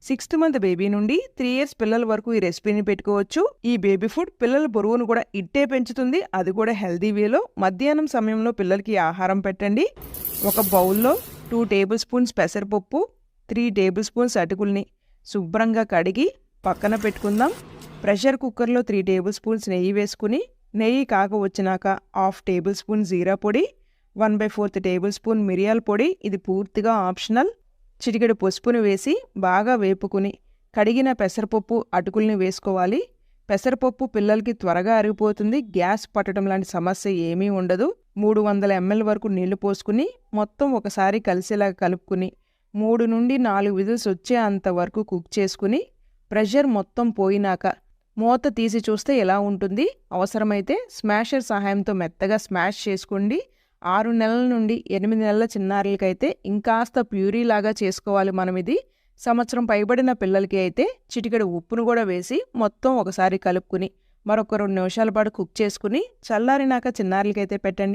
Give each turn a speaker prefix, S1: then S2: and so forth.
S1: 6th month baby నుండి 3 years పిల్లల వరకు ఈ రెసిపీని పెట్టుకోవచ్చు. ఈ బేబీ ఫుడ్ పిల్లల బరువును కూడా ఇట్టే పెంచుతుంది, అది కూడా హెల్దీ వేలో. మధ్యాహ్నం సమయంలో పిల్లలకి ఆహారం పెట్టండి. ఒక బౌల్లో 2 టేబుల్ స్పూన్స్ పెసరపప్పు, 3 టేబుల్ స్పూన్స్ అటుకుల్ని శుభ్రంగా కడిగి పక్కన పెట్టుకుందాం. ప్రెషర్ కుక్కర్లో 3 టేబుల్ స్పూన్స్ నెయ్యి వేసుకుని, నెయ్యి కాక వచ్చినాక 1/2 టేబుల్ స్పూన్ జీరా పొడి, 1/4 టేబుల్ స్పూన్ మిరియాల పొడి, ఇది పూర్తిగా ఆప్షనల్. చిటికెడు పసుపుని వేసి బాగా వేపుకుని కడిగిన పెసరపప్పు అటుకుల్ని వేసుకోవాలి. పెసరపప్పు పిల్లలకి త్వరగా అరిగిపోతుంది, గ్యాస్ పట్టడం లాంటి సమస్య ఏమీ ఉండదు. 300 ml వరకు నీళ్లు పోసుకుని మొత్తం ఒకసారి కలిసేలాగా కలుపుకుని 3 నుండి 4 విజిల్స్ వచ్చే అంతవరకు కుక్ చేసుకుని ప్రెషర్ మొత్తం పోయినాక మూత తీసి చూస్తే ఎలా ఉంటుంది. అవసరమైతే స్మాషర్ సహాయంతో మెత్తగా స్మాష్ చేసుకోండి. 6 నెలల నుండి 8 నెలల చిన్నారులకైతే ఇంకాస్త ప్యూరీలాగా చేసుకోవాలి మనం ఇది. సంవత్సరం పైబడిన పిల్లలకి అయితే చిటికెడు ఉప్పును కూడా వేసి మొత్తం ఒకసారి కలుపుకుని మరొక 2 నిమిషాల పాటు కుక్ చేసుకుని చల్లారినాక చిన్నారులకైతే పెట్టండి.